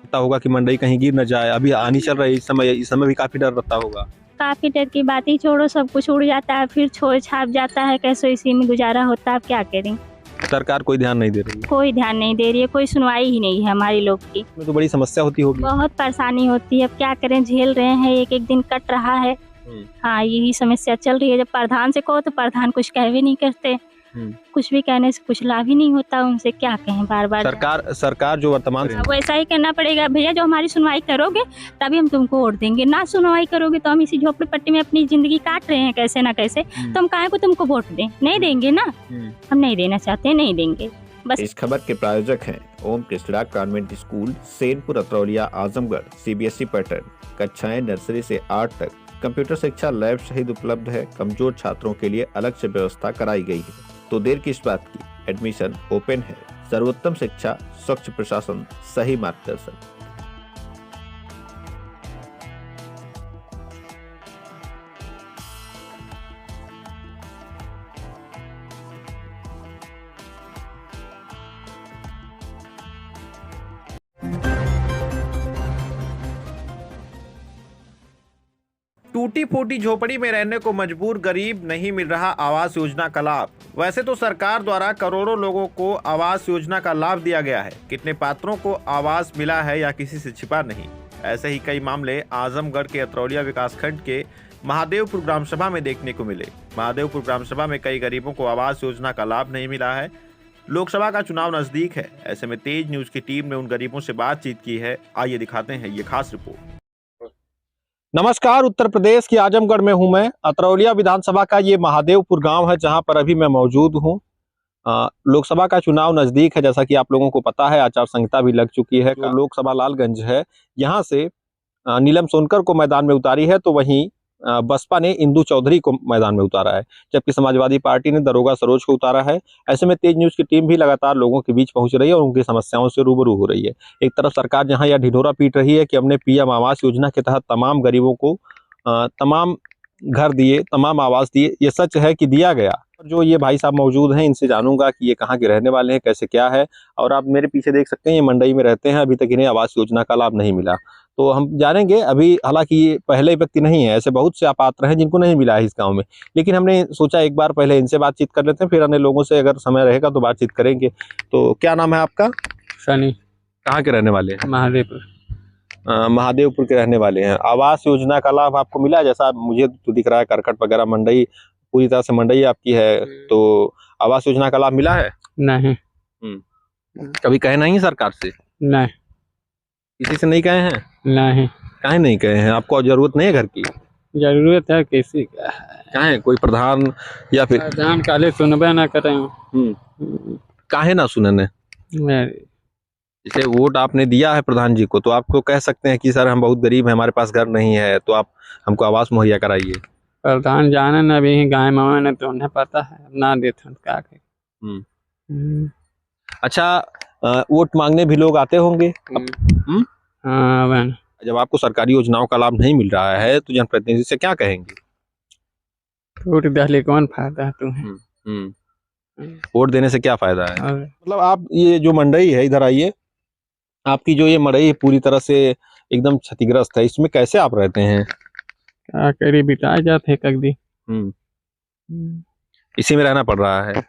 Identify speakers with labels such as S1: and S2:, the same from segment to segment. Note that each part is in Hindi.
S1: पता होगा कि मंडई कहीं गिर न जाए। अभी आनी चल रही है, इस समय भी काफी डर रहता होगा।
S2: काफी डर की बात ही छोड़ो, सब कुछ उड़ जाता है, फिर छोड़ छाप जाता है, कैसे इसी में गुजारा होता है। अब क्या करें,
S1: सरकार कोई ध्यान नहीं दे रही है।
S2: कोई ध्यान नहीं दे रही है, कोई सुनवाई ही नहीं है हमारी लोग की।
S1: इसमें तो बड़ी समस्या होती होगी।
S2: बहुत परेशानी होती है, अब क्या करें, झेल रहे हैं, एक एक दिन कट रहा है। हाँ, यही समस्या चल रही है। जब प्रधान से कहो तो प्रधान कुछ कह भी नहीं करते, कुछ भी कहने से कुछ लाभ ही नहीं होता उनसे, क्या कहें बार बार।
S1: सरकार जो वर्तमान
S2: अब ऐसा ही करना पड़ेगा भैया, जो हमारी सुनवाई करोगे तभी हम तुमको वोट देंगे, ना सुनवाई करोगे तो हम इसी झोपड़ी पट्टी में अपनी जिंदगी काट रहे हैं कैसे ना कैसे, तो हम काहे को तुमको वोट दें? नहीं देंगे ना, हम नहीं देना चाहते, नहीं देंगे बस।
S3: इस खबर के प्रायोजक हैं Om Krishna convent school, Senpur, Atraulia, Azamgarh. CBSE pattern, कक्षाएं नर्सरी से 8 तक, कंप्यूटर शिक्षा लैब सहित उपलब्ध है। कमजोर छात्रों के लिए अलग से व्यवस्था कराई गई है, तो देर किस बात की, एडमिशन ओपन है। सर्वोत्तम शिक्षा, स्वच्छ प्रशासन, सही मार्गदर्शन।
S4: टूटी फूटी झोपड़ी में रहने को मजबूर गरीब, नहीं मिल रहा आवास योजना का लाभ। वैसे तो सरकार द्वारा करोड़ों लोगों को आवास योजना का लाभ दिया गया है, कितने पात्रों को आवास मिला है या किसी से छिपा नहीं। ऐसे ही कई मामले आजमगढ़ के अतरौलिया विकासखंड के महादेवपुर ग्राम सभा में देखने को मिले। महादेवपुर ग्राम सभा में कई गरीबों को आवास योजना का लाभ नहीं मिला है। लोकसभा का चुनाव नजदीक है, ऐसे में तेज न्यूज की टीम ने उन गरीबों से बातचीत की है। आइए दिखाते हैं ये खास रिपोर्ट।
S1: नमस्कार, उत्तर प्रदेश के आजमगढ़ में हूं मैं। अतरौलिया विधानसभा का ये महादेवपुर गांव है जहां पर अभी मैं मौजूद हूं। लोकसभा का चुनाव नजदीक है, जैसा कि आप लोगों को पता है, आचार संहिता भी लग चुकी है। लोकसभा लालगंज है, यहाँ से नीलम सोनकर को मैदान में उतारी है, तो वहीं बसपा ने इंदु चौधरी को मैदान में उतारा है, जबकि समाजवादी पार्टी ने दरोगा सरोज को उतारा है। ऐसे में तेज न्यूज की टीम भी लगातार लोगों के बीच पहुंच रही है और उनकी समस्याओं से रूबरू हो रही है। एक तरफ सरकार जहां यह ढिढोरा पीट रही है कि हमने PM आवास योजना के तहत तमाम गरीबों को तमाम घर दिए, तमाम आवास दिए। ये सच है कि दिया गया। जो ये भाई साहब मौजूद हैं, इनसे जानूंगा कि ये कहाँ के रहने वाले हैं, कैसे क्या है। और आप मेरे पीछे देख सकते हैं, ये मंडई में रहते हैं, अभी तक इन्हें आवास योजना का लाभ नहीं मिला। तो हम जानेंगे। अभी हालांकि ये पहले व्यक्ति नहीं है, ऐसे बहुत से अपात्र हैं जिनको नहीं मिला है इस गांव में, लेकिन हमने सोचा एक बार पहले इनसे बातचीत कर लेते हैं, फिर अन्य लोगों से अगर समय रहेगा तो बातचीत करेंगे। तो क्या नाम है आपका?
S5: सनी।
S1: कहाँ के रहने वाले हैं?
S5: महादेवपुर।
S1: महादेवपुर के रहने वाले हैं। आवास योजना का लाभ आपको मिला? जैसा मुझे तो दिख रहा है करकट वगैरह, मंडई पूरी तरह से मंडई आपकी है, तो आवास योजना का लाभ मिला है?
S5: नहीं।
S1: कभी कहे नहीं सरकार से?
S5: नहीं।
S1: किसी से नहीं कहे हैं?
S5: नहीं।
S1: काहे नहीं कहे हैं? आपको जरूरत नहीं है घर की?
S5: जरूरत है किसी का?
S1: काहे, कोई प्रधान या फिर
S5: प्रधान काले सुनबे ना करें।
S1: काहे ना सुनने? जैसे वोट आपने दिया है प्रधान जी को, तो आपको कह सकते हैं कि सर हम बहुत गरीब हैं, हमारे पास घर नहीं है, तो आप हमको आवास मुहैया कराइए।
S5: प्रधान जाने न अभी गाय मामा ने तो उन्हें पता है, ना देते क्या करें।
S1: अच्छा, वोट मांगने भी लोग आते होंगे?
S5: हाँ।
S1: जब आपको सरकारी योजनाओं का लाभ नहीं मिल रहा है तो जनप्रतिनिधि से क्या कहेंगे?
S5: वोट दहले कौन फायदा तुम्हें?
S1: वोट देने से क्या फायदा है?
S5: और
S1: मतलब आप ये जो मंडई है, इधर आइए। आपकी जो ये मंडई पूरी तरह से एकदम क्षतिग्रस्त है, इसमें कैसे आप रहते हैं?
S5: क्या करी, बिताए जाते कभी।
S1: इसी में रहना पड़ रहा है।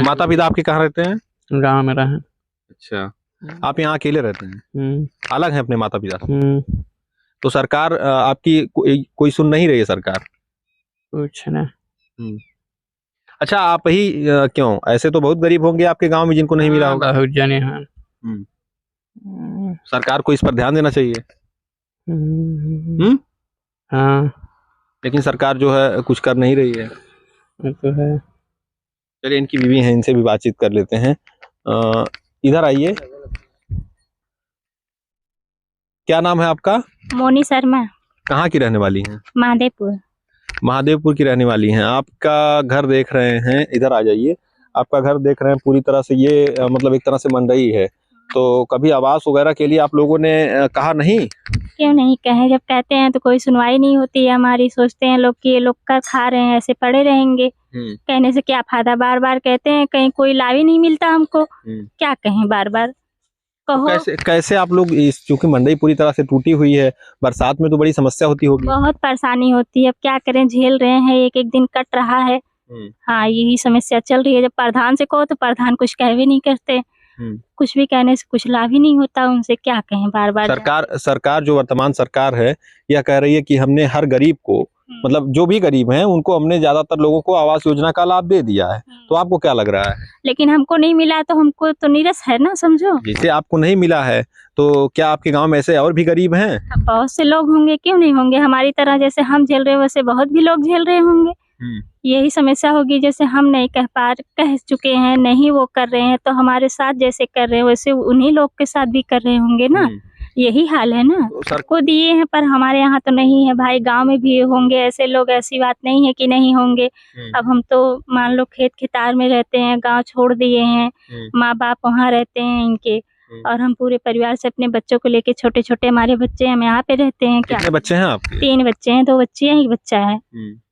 S1: माता पिता आपके कहाँ रहते हैं?
S5: गाँव में रहे।
S1: अच्छा, आप यहाँ अकेले रहते हैं? अलग है अपने माता पिता से? तो सरकार आपकी कोई सुन नहीं रही है सरकार?
S5: कुछ ना।
S1: अच्छा, आप ही क्यों? ऐसे तो बहुत गरीब होंगे आपके गांव में जिनको नहीं मिला होगा।
S5: बहुत जने हैं।
S1: सरकार को इस पर ध्यान देना चाहिए।
S5: हाँ,
S1: लेकिन सरकार जो है कुछ कर नहीं रही है।
S5: तो है।
S1: चलिए, इनकी बीवी हैं, इनसे भी बातचीत कर लेते हैं। इधर आइए। क्या नाम है आपका?
S2: मोनी शर्मा।
S1: कहाँ की रहने वाली हैं?
S2: महादेवपुर।
S1: महादेवपुर की रहने वाली हैं। आपका घर देख रहे हैं, इधर आ जाइए। आपका घर देख रहे हैं, पूरी तरह से ये मतलब एक तरह से मंडई है। तो कभी आवास वगैरह के लिए आप लोगों ने कहा नहीं?
S2: क्यों नहीं कहें, जब कहते हैं तो कोई सुनवाई नहीं होती है हमारी। सोचते हैं लोग कि ये लोग कर खा रहे हैं, ऐसे पड़े रहेंगे, कहने से क्या फायदा। बार बार कहते हैं, कहीं कोई लाभ ही नहीं मिलता हमको, क्या कहें बार बार। कहो।
S1: कैसे कैसे आप लोग इस, क्योंकि मंडई पूरी तरह से टूटी हुई है, बरसात में तो बड़ी समस्या होती होगी।
S2: बहुत परेशानी होती है, अब क्या करें, झेल रहे हैं, एक एक दिन कट रहा है। हाँ, यही समस्या चल रही है। जब प्रधान से कहो तो प्रधान कुछ कह भी नहीं करते, कुछ भी कहने से कुछ लाभ ही नहीं होता, उनसे क्या कहें बार बार।
S1: सरकार जो वर्तमान सरकार है यह कह रही है कि हमने हर गरीब को, मतलब जो भी गरीब हैं उनको हमने ज्यादातर लोगों को आवास योजना का लाभ दे दिया है। तो आपको क्या लग रहा है?
S2: लेकिन हमको नहीं मिला तो हमको तो निरस है ना, समझो।
S1: जिसे आपको नहीं मिला है तो क्या आपके गांव में ऐसे और भी गरीब हैं?
S2: अब बहुत से लोग होंगे, क्यों नहीं होंगे। हमारी तरह जैसे हम झेल रहे हैं वैसे बहुत भी लोग झेल रहे होंगे। यही समस्या होगी, जैसे हम नहीं कह चुके हैं, नहीं वो कर रहे हैं, तो हमारे साथ जैसे कर रहे हैं वैसे उन्हीं लोग के साथ भी कर रहे होंगे ना। यही हाल है ना। सबको दिए हैं पर हमारे यहाँ तो नहीं है भाई, गांव में भी होंगे ऐसे लोग, ऐसी बात नहीं है कि नहीं होंगे। अब हम तो मान लो खेत खितार में रहते हैं, गांव छोड़ दिए हैं, माँ बाप वहाँ रहते हैं इनके, और हम पूरे परिवार से अपने बच्चों को लेके, छोटे छोटे हमारे बच्चे, हम यहाँ पे रहते हैं।
S1: कितने बच्चे हैं आपके?
S2: 3 बच्चे हैं, 2 बच्चियाँ, 1 बच्चा है।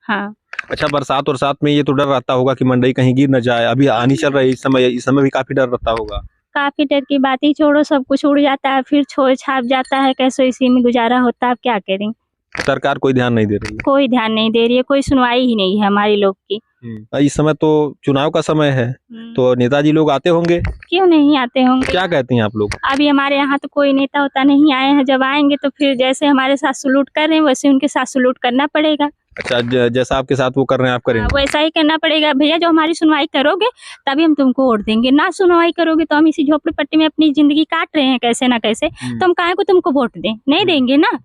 S2: हाँ।
S1: अच्छा, बरसात और साथ में ये तो डर रहता होगा कि मंडई कहीं गिर न जाए, अभी आनी चल रही है, इस समय भी काफी डर रहता होगा।
S2: काफी डर की बात ही छोड़ो, सब कुछ उड़ जाता है, फिर छोड़ छाप जाता है, कैसे इसी में गुजारा होता है। अब क्या करें,
S1: सरकार कोई ध्यान नहीं दे रही है।
S2: कोई ध्यान नहीं दे रही है, कोई सुनवाई ही नहीं है हमारी लोग की।
S1: इस समय तो चुनाव का समय है, तो नेताजी लोग आते होंगे।
S2: क्यों नहीं आते होंगे?
S1: क्या कहती हैं आप लोग?
S2: अभी हमारे यहाँ तो कोई नेता होता नहीं आए हैं, जब आएंगे तो फिर जैसे हमारे साथ सलूट कर रहे हैं वैसे उनके साथ सलूट करना पड़ेगा।
S1: अच्छा, जैसा आपके साथ वो कर रहे हैं आप करेंगे?
S2: वैसा ही करना पड़ेगा भैया, जो हमारी सुनवाई करोगे तभी हम तुमको वोट देंगे, ना सुनवाई करोगे तो हम इसी झोपड़ी पट्टी में अपनी जिंदगी काट रहे हैं कैसे ना कैसे, तो हम काहे को तुमको वोट दें? नहीं देंगे ना,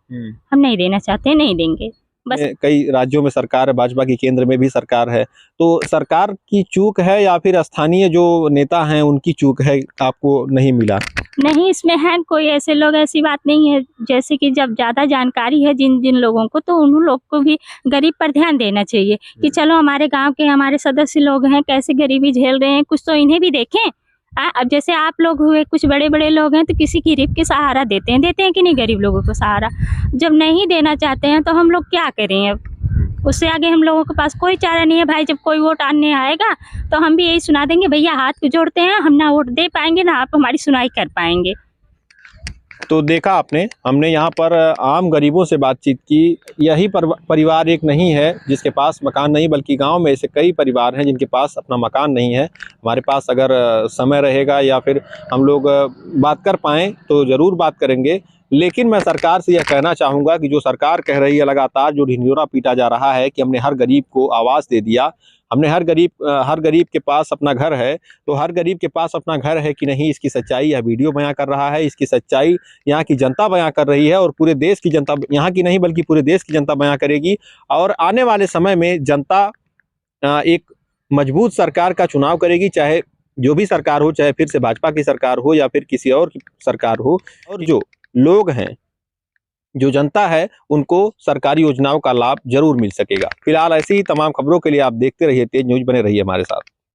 S2: हम नहीं देना चाहते, नहीं देंगे बस।
S1: कई राज्यों में सरकार है, भाजपा की केंद्र में भी सरकार है, तो सरकार की चूक है या फिर स्थानीय जो नेता हैं उनकी चूक है, आपको नहीं मिला?
S2: नहीं, इसमें है कोई ऐसे लोग, ऐसी बात नहीं है। जैसे कि जब ज्यादा जानकारी है जिन जिन लोगों को, तो उन लोग को भी गरीब पर ध्यान देना चाहिए कि चलो हमारे गांव के हमारे सदस्य लोग हैं, कैसे गरीबी झेल रहे हैं, कुछ तो इन्हें भी देखें। अब जैसे आप लोग हुए, कुछ बड़े बड़े लोग हैं तो किसी गरीब के सहारा देते हैं कि नहीं गरीब लोगों को सहारा? जब नहीं देना चाहते हैं तो हम लोग क्या करें? अब उससे आगे हम लोगों के पास कोई चारा नहीं है भाई। जब कोई वोट आने आएगा तो हम भी यही सुना देंगे, भैया हाथ को जोड़ते हैं, हम ना वोट दे पाएंगे ना आप हमारी सुनवाई कर पाएंगे।
S1: तो देखा आपने, हमने यहाँ पर आम गरीबों से बातचीत की। यही परिवार एक नहीं है जिसके पास मकान नहीं, बल्कि गांव में ऐसे कई परिवार हैं जिनके पास अपना मकान नहीं है। हमारे पास अगर समय रहेगा या फिर हम लोग बात कर पाएँ तो ज़रूर बात करेंगे। लेकिन मैं सरकार से यह कहना चाहूँगा कि जो सरकार कह रही है, लगातार जो ढिंढोरा पीटा जा रहा है कि हमने हर गरीब को आवास दे दिया, हमने हर गरीब के पास अपना घर है, तो हर गरीब के पास अपना घर है कि नहीं, इसकी सच्चाई यह वीडियो बयां कर रहा है। इसकी सच्चाई यहाँ की जनता बयां कर रही है और पूरे देश की जनता, यहाँ की नहीं बल्कि पूरे देश की जनता बयां करेगी। और आने वाले समय में जनता एक मजबूत सरकार का चुनाव करेगी, चाहे जो भी सरकार हो, चाहे फिर से भाजपा की सरकार हो या फिर किसी और की सरकार हो। और जो लोग हैं, जो जनता है, उनको सरकारी योजनाओं का लाभ जरूर मिल सकेगा। फिलहाल ऐसी ही तमाम खबरों के लिए आप देखते रहिए तेज न्यूज, बने रहिए हमारे साथ।